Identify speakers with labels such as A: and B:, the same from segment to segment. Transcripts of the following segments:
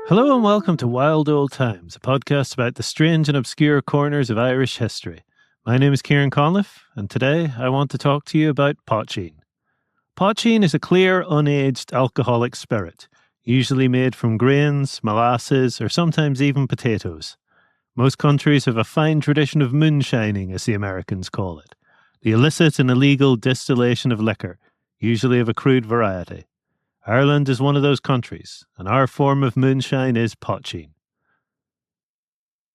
A: Hello and welcome to Wild Old Times, a podcast about the strange and obscure corners of Irish history. My name is Ciaran Conliffe, and today I want to talk to you about Poitin. Poitin is a clear, unaged alcoholic spirit, usually made from grains, molasses, or sometimes even potatoes. Most countries have a fine tradition of moonshining, as the Americans call it, the illicit and illegal distillation of liquor, usually of a crude variety. Ireland is one of those countries, and our form of moonshine is Poitin.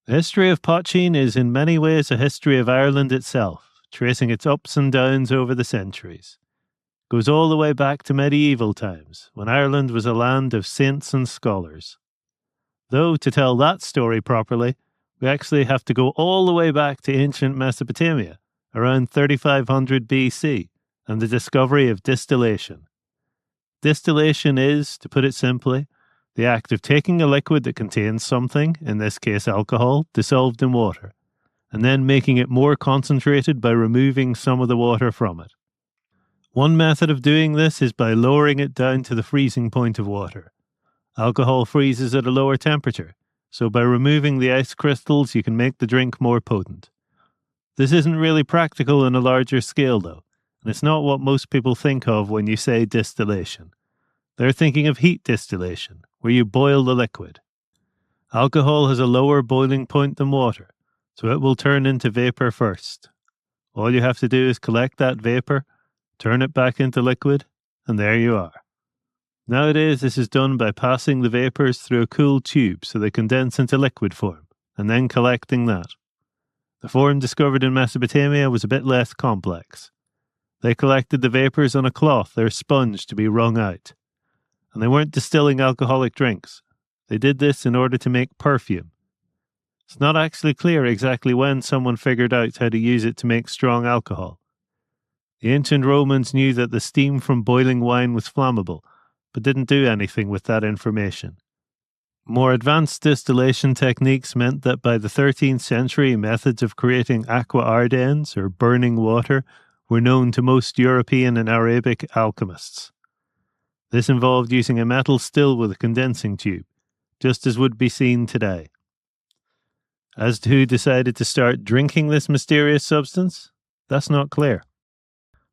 A: The history of Poitin is in many ways a history of Ireland itself, tracing its ups and downs over the centuries. It goes all the way back to medieval times, when Ireland was a land of saints and scholars. Though, to tell that story properly, we actually have to go all the way back to ancient Mesopotamia, around 3500 BC, and the discovery of distillation. Distillation is, to put it simply, the act of taking a liquid that contains something, in this case alcohol, dissolved in water, and then making it more concentrated by removing some of the water from it. One method of doing this is by lowering it down to the freezing point of water. Alcohol freezes at a lower temperature, so by removing the ice crystals you can make the drink more potent. This isn't really practical on a larger scale though, and it's not what most people think of when you say distillation. They're thinking of heat distillation, where you boil the liquid. Alcohol has a lower boiling point than water, so it will turn into vapor first. All you have to do is collect that vapor, turn it back into liquid, and there you are. Nowadays, this is done by passing the vapors through a cool tube so they condense into liquid form, and then collecting that. The form discovered in Mesopotamia was a bit less complex. They collected the vapors on a cloth or a sponge to be wrung out. And they weren't distilling alcoholic drinks. They did this in order to make perfume. It's not actually clear exactly when someone figured out how to use it to make strong alcohol. The ancient Romans knew that the steam from boiling wine was flammable, but didn't do anything with that information. More advanced distillation techniques meant that by the 13th century, methods of creating aqua ardens, or burning water, were known to most European and Arabic alchemists. This involved using a metal still with a condensing tube, just as would be seen today. As to who decided to start drinking this mysterious substance, that's not clear.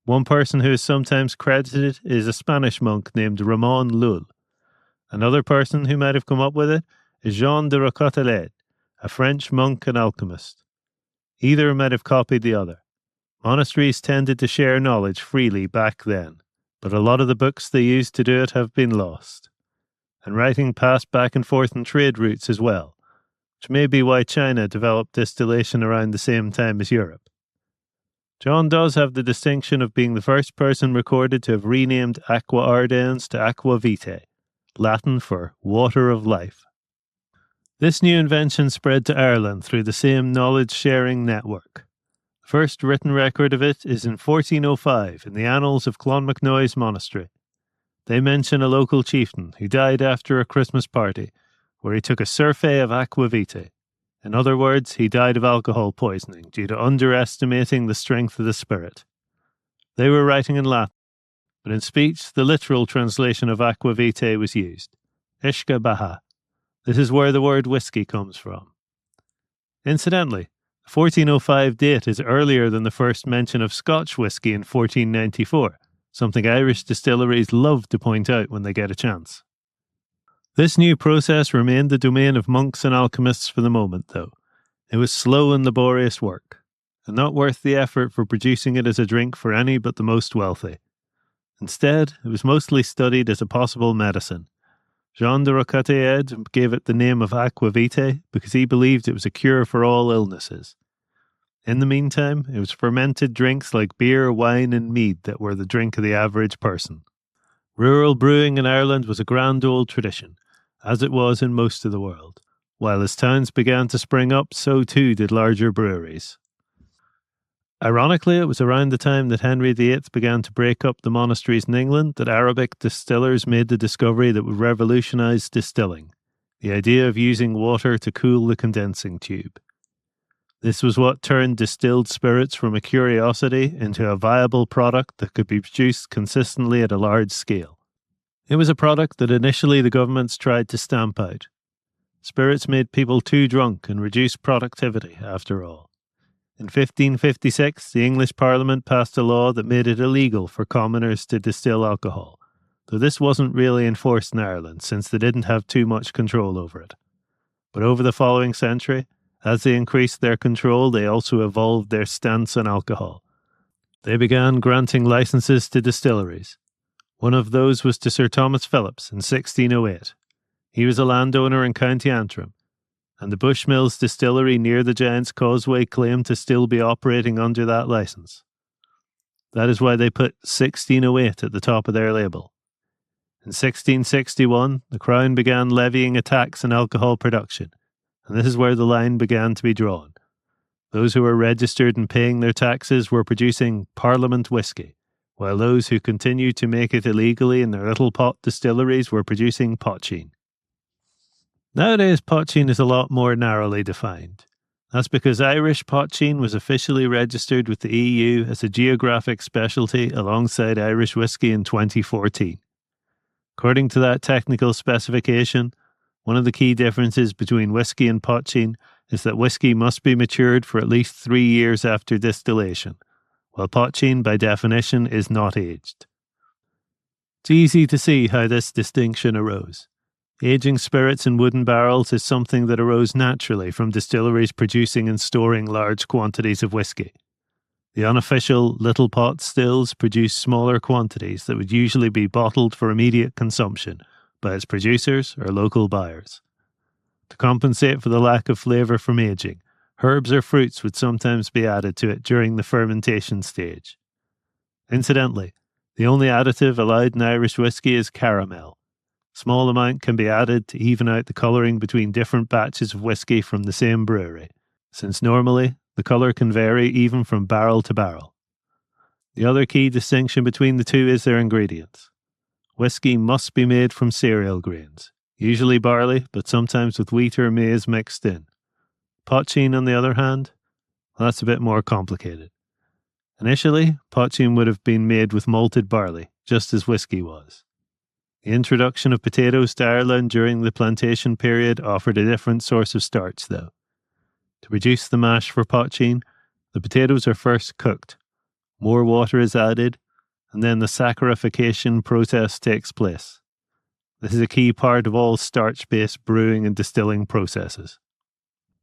A: One person who is sometimes credited is a Spanish monk named Ramon Llull. Another person who might have come up with it is Jean de Roquetelet, a French monk and alchemist. Either might have copied the other. Monasteries tended to share knowledge freely back then, but a lot of the books they used to do it have been lost. And writing passed back and forth in trade routes as well, which may be why China developed distillation around the same time as Europe. John does have the distinction of being the first person recorded to have renamed aqua ardens to aqua vitae, Latin for water of life. This new invention spread to Ireland through the same knowledge-sharing network. The first written record of it is in 1405 in the annals of Clonmacnoise Monastery. They mention a local chieftain who died after a Christmas party where he took a surfeit of aqua vitae. In other words, he died of alcohol poisoning due to underestimating the strength of the spirit. They were writing in Latin, but in speech the literal translation of aqua vitae was used. Ishka baha. This is where the word whiskey comes from. Incidentally, the 1405 date is earlier than the first mention of Scotch whisky in 1494, something Irish distilleries love to point out when they get a chance. This new process remained the domain of monks and alchemists for the moment, though. It was slow and laborious work, and not worth the effort for producing it as a drink for any but the most wealthy. Instead, it was mostly studied as a possible medicine. Jean de Roquetelet gave it the name of aqua vitae because he believed it was a cure for all illnesses. In the meantime, it was fermented drinks like beer, wine, and mead that were the drink of the average person. Rural brewing in Ireland was a grand old tradition, as it was in most of the world. While as towns began to spring up, so too did larger breweries. Ironically, it was around the time that Henry VIII began to break up the monasteries in England that Arabic distillers made the discovery that would revolutionize distilling, the idea of using water to cool the condensing tube. This was what turned distilled spirits from a curiosity into a viable product that could be produced consistently at a large scale. It was a product that initially the governments tried to stamp out, Spirits made people too drunk and reduced productivity, after all. In 1556, the English Parliament passed a law that made it illegal for commoners to distill alcohol, though this wasn't really enforced in Ireland since they didn't have too much control over it. But over the following century, as they increased their control, they also evolved their stance on alcohol. They began granting licenses to distilleries. One of those was to Sir Thomas Phillips in 1608. He was a landowner in County Antrim, and the Bushmills distillery near the Giant's Causeway claimed to still be operating under that license. That is why they put 1608 at the top of their label. In 1661, the Crown began levying a tax on alcohol production, and this is where the line began to be drawn. Those who were registered and paying their taxes were producing Parliament whiskey, while those who continued to make it illegally in their little pot distilleries were producing Poitin. Nowadays, Poitin is a lot more narrowly defined. That's because Irish Poitin was officially registered with the EU as a geographic specialty alongside Irish whiskey in 2014. According to that technical specification, one of the key differences between whiskey and Poitin is that whiskey must be matured for at least 3 years after distillation, while Poitin, by definition, is not aged. It's easy to see how this distinction arose. Aging spirits in wooden barrels is something that arose naturally from distilleries producing and storing large quantities of whiskey. The unofficial little pot stills produce smaller quantities that would usually be bottled for immediate consumption by its producers or local buyers. To compensate for the lack of flavour from aging, herbs or fruits would sometimes be added to it during the fermentation stage. Incidentally, the only additive allowed in Irish whiskey is caramel. Small amount can be added to even out the colouring between different batches of whiskey from the same brewery, since normally the colour can vary even from barrel to barrel. The other key distinction between the two is their ingredients. Whiskey must be made from cereal grains, usually barley, but sometimes with wheat or maize mixed in. Poitin, on the other hand, well, that's a bit more complicated. Initially, Poitin would have been made with malted barley, just as whiskey was. The introduction of potatoes to Ireland during the plantation period offered a different source of starch, though. To produce the mash for Poitin, the potatoes are first cooked. More water is added, and then the saccharification process takes place. This is a key part of all starch-based brewing and distilling processes.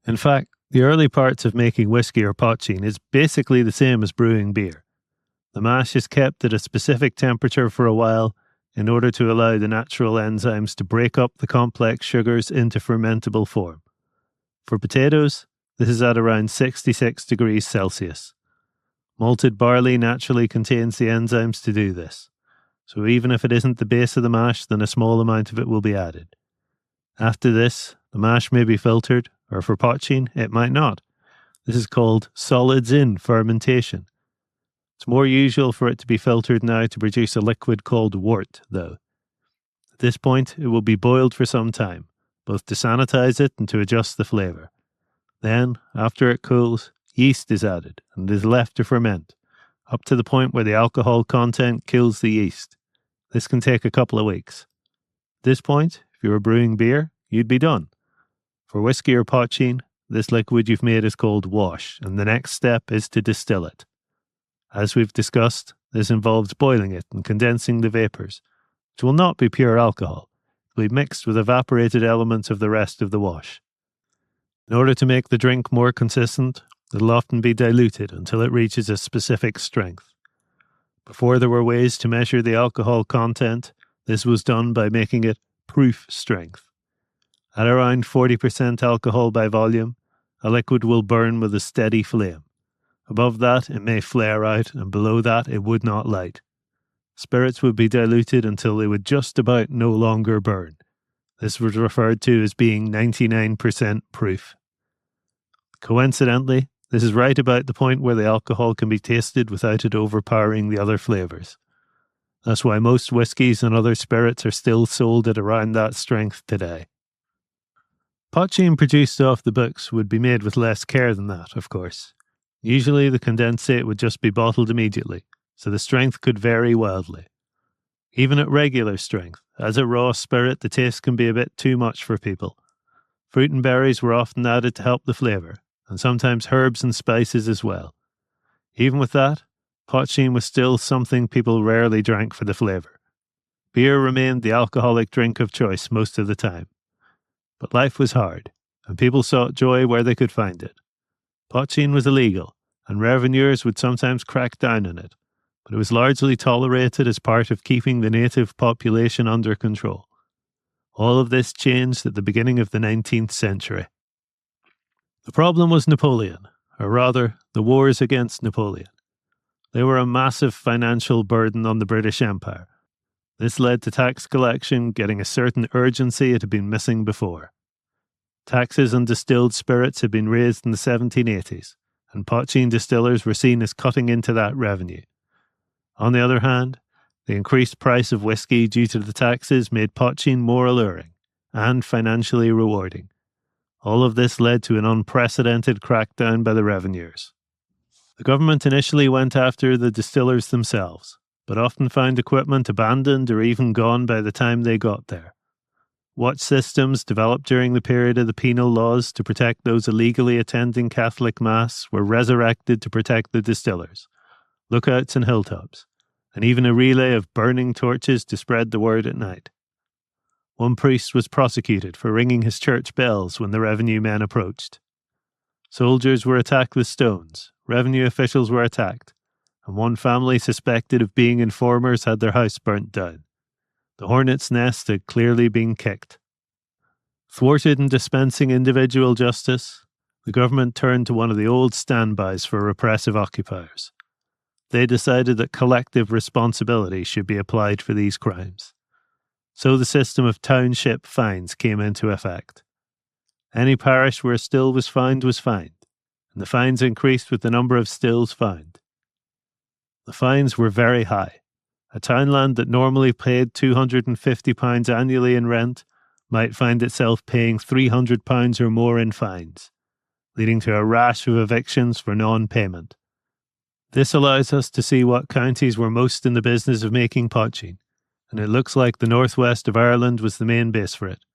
A: In fact, the early parts of making whiskey or Poitin is basically the same as brewing beer. The mash is kept at a specific temperature for a while, in order to allow the natural enzymes to break up the complex sugars into fermentable form. For potatoes, this is at around 66 degrees Celsius. Malted barley naturally contains the enzymes to do this, so even if it isn't the base of the mash, then a small amount of it will be added. After this, the mash may be filtered, or for Poitin, it might not. This is called solids-in fermentation. It's more usual for it to be filtered now to produce a liquid called wort, though. At this point, it will be boiled for some time, both to sanitize it and to adjust the flavour. Then, after it cools, yeast is added and is left to ferment, up to the point where the alcohol content kills the yeast. This can take a couple of weeks. At this point, if you were brewing beer, you'd be done. For whiskey or Poitin, this liquid you've made is called wash, and the next step is to distill it. As we've discussed, this involves boiling it and condensing the vapours, which will not be pure alcohol. It will be mixed with evaporated elements of the rest of the wash. In order to make the drink more consistent, it will often be diluted until it reaches a specific strength. Before there were ways to measure the alcohol content, this was done by making it proof strength. At around 40% alcohol by volume, a liquid will burn with a steady flame. Above that, it may flare out, and below that, it would not light. Spirits would be diluted until they would just about no longer burn. This was referred to as being 99% proof. Coincidentally, this is right about the point where the alcohol can be tasted without it overpowering the other flavours. That's why most whiskies and other spirits are still sold at around that strength today. Poitin produced off the books would be made with less care than that, of course. Usually the condensate would just be bottled immediately, so the strength could vary wildly. Even at regular strength, as a raw spirit, the taste can be a bit too much for people. Fruit and berries were often added to help the flavour, and sometimes herbs and spices as well. Even with that, poitín was still something people rarely drank for the flavour. Beer remained the alcoholic drink of choice most of the time. But life was hard, and people sought joy where they could find it. Poitín was illegal, and revenuers would sometimes crack down on it, but it was largely tolerated as part of keeping the native population under control. All of this changed at the beginning of the 19th century. The problem was Napoleon, or rather, the wars against Napoleon. They were a massive financial burden on the British Empire. This led to tax collection getting a certain urgency it had been missing before. Taxes on distilled spirits had been raised in the 1780s, and poitín distillers were seen as cutting into that revenue. On the other hand, the increased price of whiskey due to the taxes made poitín more alluring and financially rewarding. All of this led to an unprecedented crackdown by the revenuers. The government initially went after the distillers themselves, but often found equipment abandoned or even gone by the time they got there. Watch systems developed during the period of the penal laws to protect those illegally attending Catholic Mass were resurrected to protect the distillers, lookouts and hilltops, and even a relay of burning torches to spread the word at night. One priest was prosecuted for ringing his church bells when the revenue men approached. Soldiers were attacked with stones, revenue officials were attacked, and one family suspected of being informers had their house burnt down. The hornet's nest had clearly been kicked. Thwarted in dispensing individual justice, the government turned to one of the old standbys for repressive occupiers. They decided that collective responsibility should be applied for these crimes. So the system of township fines came into effect. Any parish where a still was found, and the fines increased with the number of stills found. The fines were very high. A townland that normally paid £250 annually in rent might find itself paying £300 or more in fines, leading to a rash of evictions for non-payment. This allows us to see what counties were most in the business of making poitín, and it looks like the northwest of Ireland was the main base for it.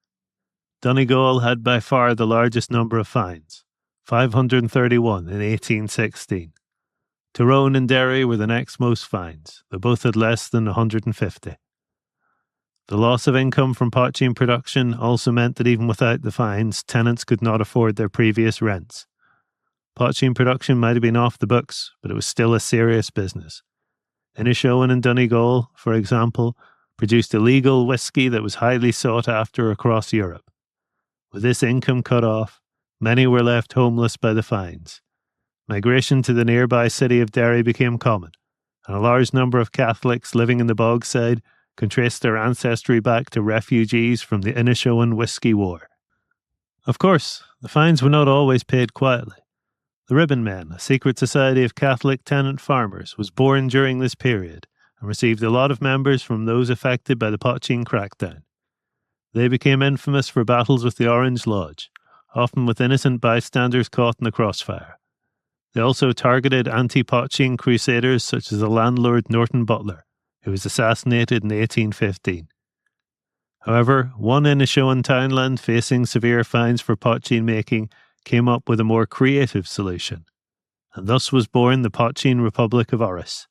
A: Donegal had by far the largest number of fines, 531 in 1816. Tyrone and Derry were the next most fines, though both had less than 150. The loss of income from poitín production also meant that even without the fines, tenants could not afford their previous rents. Poitín production might have been off the books, but it was still a serious business. Inishowen and Donegal, for example, produced illegal whiskey that was highly sought after across Europe. With this income cut off, many were left homeless by the fines. Migration to the nearby city of Derry became common, and a large number of Catholics living in the Bogside can trace their ancestry back to refugees from the Inishowen Whiskey War. Of course, the fines were not always paid quietly. The Ribbon Men, a secret society of Catholic tenant farmers, was born during this period and received a lot of members from those affected by the poitín crackdown. They became infamous for battles with the Orange Lodge, often with innocent bystanders caught in the crossfire. They also targeted anti-poitín crusaders such as the landlord Norton Butler, who was assassinated in 1815. However, one Inishowen townland facing severe fines for poitín making came up with a more creative solution, and thus was born the Poitín Republic of Orris.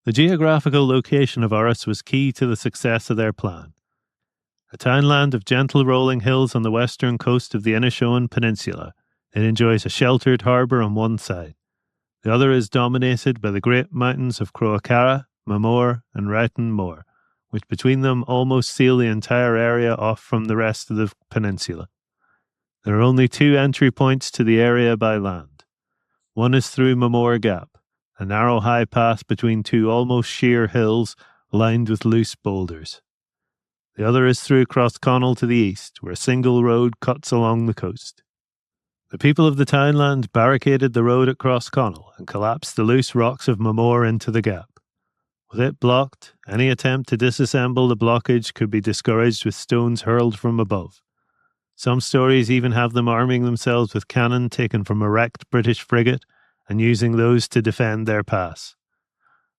A: The geographical location of Orris was key to the success of their plan. A townland of gentle rolling hills on the western coast of the Inishowen Peninsula, it enjoys a sheltered harbour on one side. The other is dominated by the great mountains of Croagh, Mamore and Wrighton Moor, which between them almost seal the entire area off from the rest of the peninsula. There are only two entry points to the area by land. One is through Mamore Gap, a narrow high pass between two almost sheer hills lined with loose boulders. The other is through Crossconnell to the east, where a single road cuts along the coast. The people of the townland barricaded the road at Crossconnell and collapsed the loose rocks of Mamore into the gap. With it blocked, any attempt to disassemble the blockage could be discouraged with stones hurled from above. Some stories even have them arming themselves with cannon taken from a wrecked British frigate and using those to defend their pass.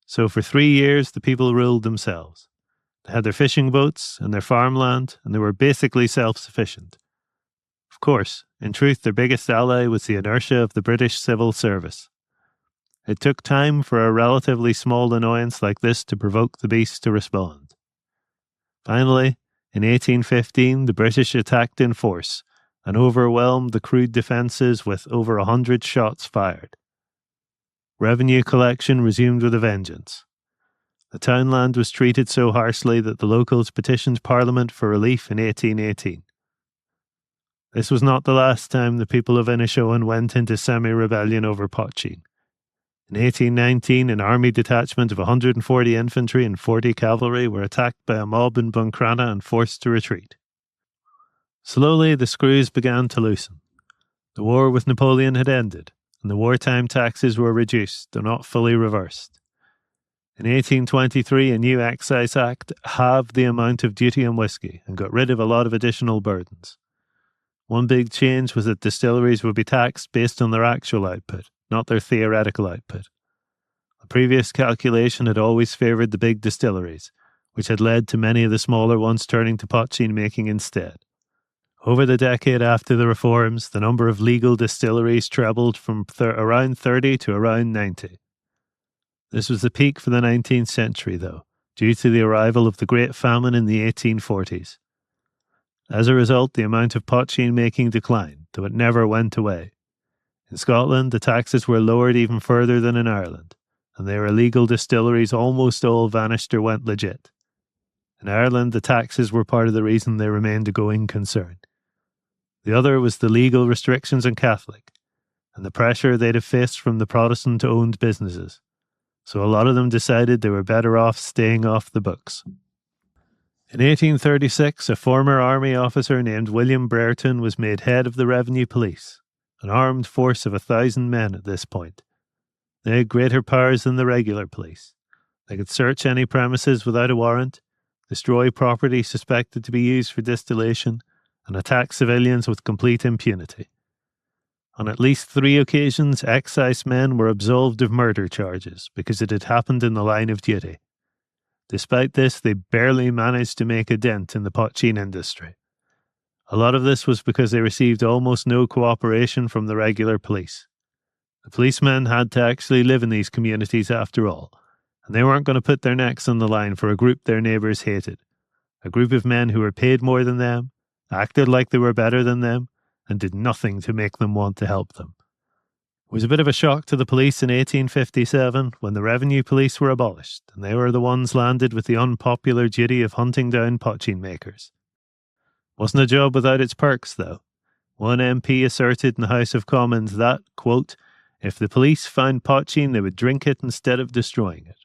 A: So for 3 years the people ruled themselves. They had their fishing boats and their farmland, and they were basically self-sufficient. course, in truth, their biggest ally was the inertia of the British civil service. It took time for a relatively small annoyance like this to provoke the beast to respond. Finally, in 1815, the British attacked in force and overwhelmed the crude defences with over 100 shots fired. Revenue collection resumed with a vengeance. The townland was treated so harshly that the locals petitioned Parliament for relief in 1818. This was not the last time the people of Inishowen went into semi-rebellion over Poitin. In 1819, an army detachment of 140 infantry and 40 cavalry were attacked by a mob in Buncrana and forced to retreat. Slowly, the screws began to loosen. The war with Napoleon had ended, and the wartime taxes were reduced, though not fully reversed. In 1823, a new Excise Act halved the amount of duty on whiskey and got rid of a lot of additional burdens. One big change was that distilleries would be taxed based on their actual output, not their theoretical output. The previous calculation had always favoured the big distilleries, which had led to many of the smaller ones turning to poitín making instead. Over the decade after the reforms, the number of legal distilleries trebled from around 30 to around 90. This was the peak for the 19th century, though, due to the arrival of the Great Famine in the 1840s. As a result, the amount of poitín making declined, though it never went away. In Scotland, the taxes were lowered even further than in Ireland, and their illegal distilleries almost all vanished or went legit. In Ireland, the taxes were part of the reason they remained a going concern. The other was the legal restrictions on Catholic, and the pressure they'd have faced from the Protestant-owned businesses. So a lot of them decided they were better off staying off the books. In 1836, a former army officer named William Brereton was made head of the Revenue Police, an armed force of 1,000 men at this point. They had greater powers than the regular police. They could search any premises without a warrant, destroy property suspected to be used for distillation, and attack civilians with complete impunity. On at least 3 occasions, excise men were absolved of murder charges because it had happened in the line of duty. Despite this, they barely managed to make a dent in the poitín industry. A lot of this was because they received almost no cooperation from the regular police. The policemen had to actually live in these communities after all, and they weren't going to put their necks on the line for a group their neighbours hated. A group of men who were paid more than them, acted like they were better than them, and did nothing to make them want to help them. It was a bit of a shock to the police in 1857 when the revenue police were abolished, and they were the ones landed with the unpopular duty of hunting down poitín makers. Wasn't a job without its perks, though. One MP asserted in the House of Commons that, quote, if the police found poitín, they would drink it instead of destroying it.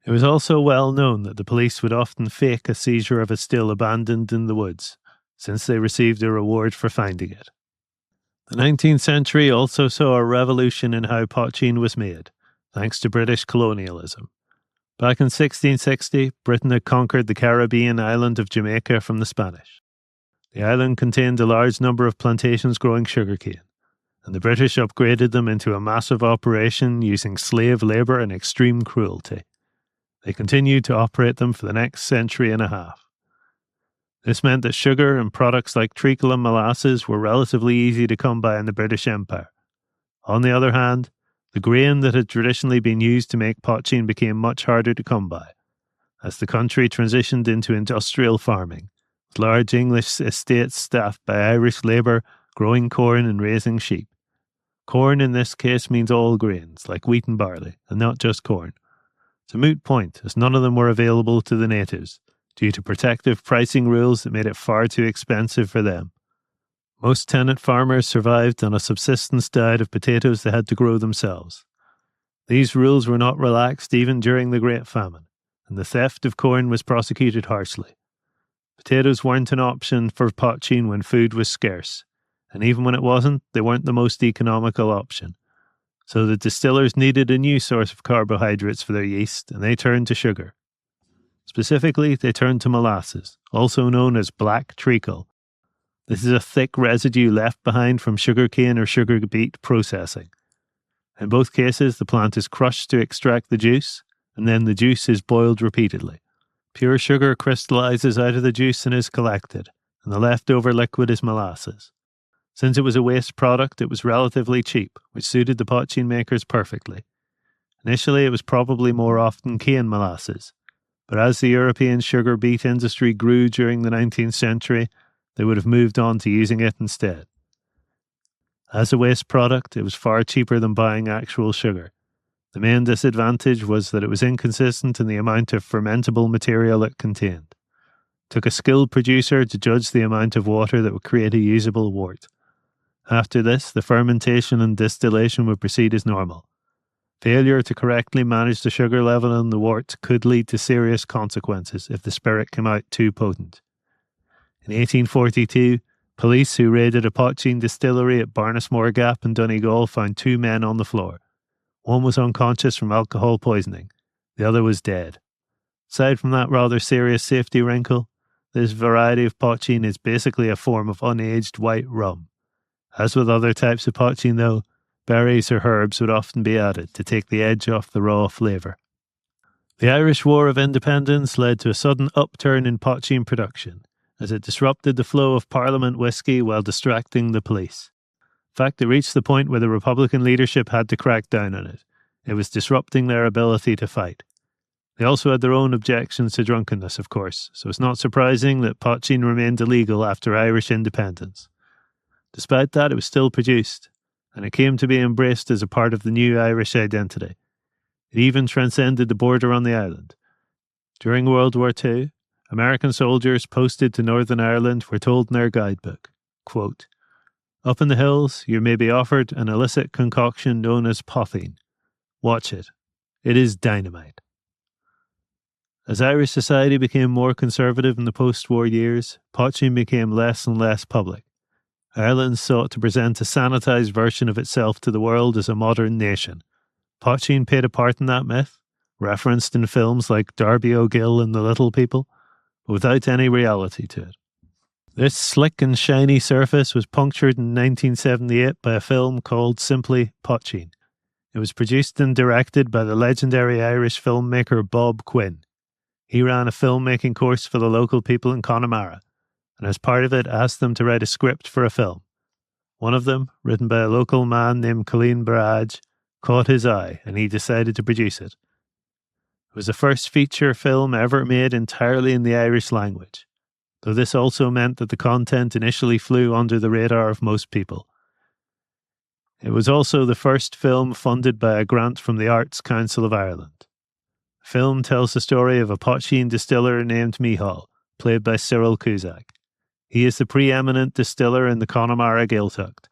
A: It was also well known that the police would often fake a seizure of a still abandoned in the woods, since they received a reward for finding it. The 19th century also saw a revolution in how poitín was made, thanks to British colonialism. Back in 1660, Britain had conquered the Caribbean island of Jamaica from the Spanish. The island contained a large number of plantations growing sugarcane, and the British upgraded them into a massive operation using slave labour and extreme cruelty. They continued to operate them for the next century and a half. This meant that sugar and products like treacle and molasses were relatively easy to come by in the British Empire. On the other hand, the grain that had traditionally been used to make poitín became much harder to come by, as the country transitioned into industrial farming, with large English estates staffed by Irish labour growing corn and raising sheep. Corn in this case means all grains, like wheat and barley, and not just corn. It's a moot point, as none of them were available to the natives, due to protective pricing rules that made it far too expensive for them. Most tenant farmers survived on a subsistence diet of potatoes they had to grow themselves. These rules were not relaxed even during the Great Famine, and the theft of corn was prosecuted harshly. Potatoes weren't an option for poitín when food was scarce, and even when it wasn't, they weren't the most economical option. So the distillers needed a new source of carbohydrates for their yeast, and they turned to sugar. Specifically, they turned to molasses, also known as black treacle. This is a thick residue left behind from sugarcane or sugar beet processing. In both cases, the plant is crushed to extract the juice, and then the juice is boiled repeatedly. Pure sugar crystallizes out of the juice and is collected, and the leftover liquid is molasses. Since it was a waste product, it was relatively cheap, which suited the poitín makers perfectly. Initially, it was probably more often cane molasses, but as the European sugar beet industry grew during the 19th century, they would have moved on to using it instead. As a waste product, it was far cheaper than buying actual sugar. The main disadvantage was that it was inconsistent in the amount of fermentable material it contained. It took a skilled producer to judge the amount of water that would create a usable wort. After this, the fermentation and distillation would proceed as normal. Failure to correctly manage the sugar level in the wort could lead to serious consequences if the spirit came out too potent. In 1842, police who raided a poitín distillery at Barnesmore Gap in Donegal found 2 men on the floor. One was unconscious from alcohol poisoning. The other was dead. Aside from that rather serious safety wrinkle, this variety of poitín is basically a form of unaged white rum. As with other types of poitín, though, berries or herbs would often be added to take the edge off the raw flavour. The Irish War of Independence led to a sudden upturn in poitín production, as it disrupted the flow of Parliament whisky while distracting the police. In fact, it reached the point where the Republican leadership had to crack down on it. It was disrupting their ability to fight. They also had their own objections to drunkenness, of course, so it's not surprising that poitín remained illegal after Irish independence. Despite that, it was still produced, and it came to be embraced as a part of the new Irish identity. It even transcended the border on the island. During World War II, American soldiers posted to Northern Ireland were told in their guidebook, quote, "Up in the hills, you may be offered an illicit concoction known as Poitin. Watch it. It is dynamite." As Irish society became more conservative in the post-war years, poitín became less and less public. Ireland sought to present a sanitised version of itself to the world as a modern nation. Poitín played a part in that myth, referenced in films like Darby O'Gill and The Little People, but without any reality to it. This slick and shiny surface was punctured in 1978 by a film called simply Poitín. It was produced and directed by the legendary Irish filmmaker Bob Quinn. He ran a filmmaking course for the local people in Connemara, and as part of it asked them to write a script for a film. One of them, written by a local man named Colleen Barrage, caught his eye and he decided to produce it. It was the first feature film ever made entirely in the Irish language, though this also meant that the content initially flew under the radar of most people. It was also the first film funded by a grant from the Arts Council of Ireland. The film tells the story of a poitín distiller named Micheál, played by Cyril Cusack. He is the preeminent distiller in the Connemara Gaeltacht,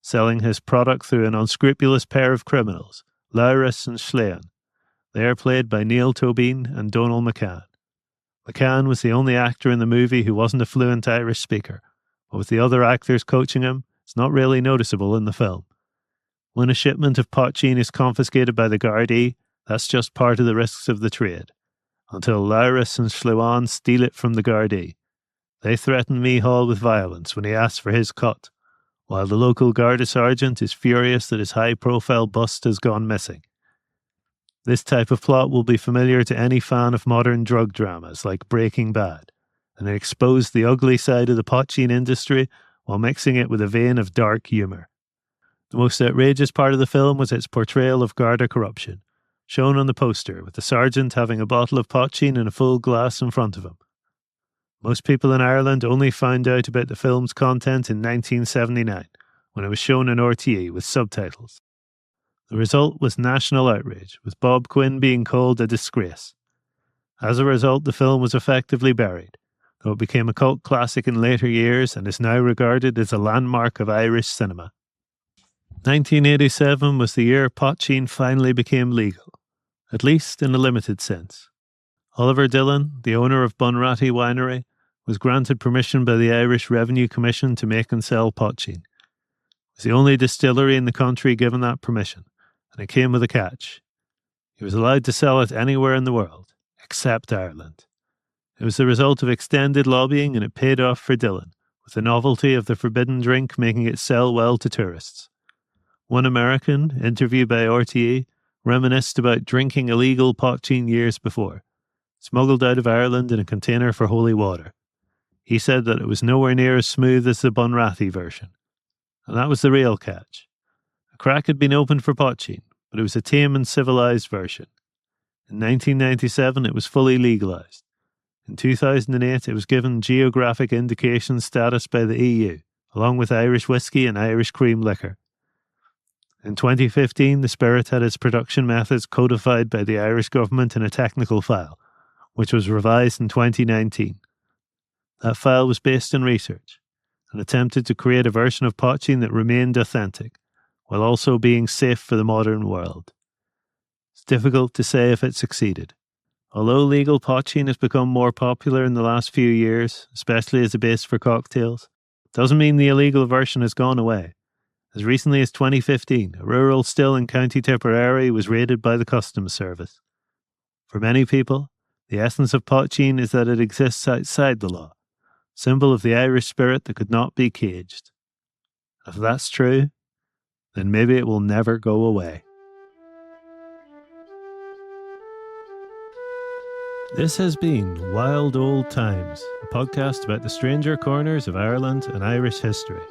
A: selling his product through an unscrupulous pair of criminals, Lowris and Schlean. They are played by Neil Tobin and Donal McCann. McCann was the only actor in the movie who wasn't a fluent Irish speaker, but with the other actors coaching him, it's not really noticeable in the film. When a shipment of poitín is confiscated by the Gardaí, that's just part of the risks of the trade, until Lowris and Schlean steal it from the Gardaí. They threaten Micheál with violence when he asks for his cut, while the local Garda sergeant is furious that his high-profile bust has gone missing. This type of plot will be familiar to any fan of modern drug dramas like Breaking Bad, and it exposed the ugly side of the poitín industry while mixing it with a vein of dark humour. The most outrageous part of the film was its portrayal of Garda corruption, shown on the poster with the sergeant having a bottle of poitín in a full glass in front of him. Most people in Ireland only found out about the film's content in 1979, when it was shown on RTE with subtitles. The result was national outrage, with Bob Quinn being called a disgrace. As a result, the film was effectively buried, though it became a cult classic in later years and is now regarded as a landmark of Irish cinema. 1987 was the year poitín finally became legal, at least in a limited sense. Oliver Dillon, the owner of Bunratty Winery, was granted permission by the Irish Revenue Commission to make and sell poitín. It was the only distillery in the country given that permission, and it came with a catch. He was allowed to sell it anywhere in the world, except Ireland. It was the result of extended lobbying, and it paid off for Dillon, with the novelty of the forbidden drink making it sell well to tourists. One American, interviewed by RTE, reminisced about drinking illegal poitín years before, smuggled out of Ireland in a container for holy water. He said that it was nowhere near as smooth as the Bunratty version. And that was the real catch. A crack had been opened for poaching, but it was a tame and civilized version. In 1997, it was fully legalized. In 2008, it was given geographic indication status by the EU, along with Irish whiskey and Irish cream liquor. In 2015, the spirit had its production methods codified by the Irish government in a technical file, which was revised in 2019. That file was based on research and attempted to create a version of poaching that remained authentic, while also being safe for the modern world. It's difficult to say if it succeeded. Although legal poaching has become more popular in the last few years, especially as a base for cocktails, it doesn't mean the illegal version has gone away. As recently as 2015, a rural still in County Tipperary was raided by the Customs Service. For many people, the essence of poaching is that it exists outside the law, symbol of the Irish spirit that could not be caged. If that's true, then maybe it will never go away. This has been Wild Old Times, a podcast about the stranger corners of Ireland and Irish history.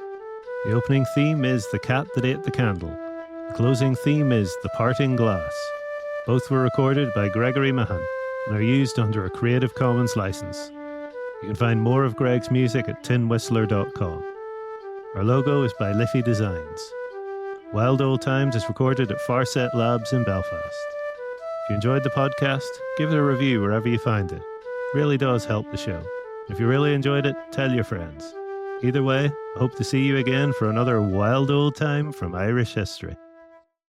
A: The opening theme is The Cat That Ate the Candle. The closing theme is The Parting Glass. Both were recorded by Gregory Mahan and are used under a Creative Commons license. You can find more of Greg's music at tinwhistler.com. Our logo is by Liffy Designs. Wild Old Times is recorded at Farset Labs in Belfast. If you enjoyed the podcast, give it a review wherever you find it. It really does help the show. If you really enjoyed it, tell your friends. Either way, I hope to see you again for another wild old time from Irish history.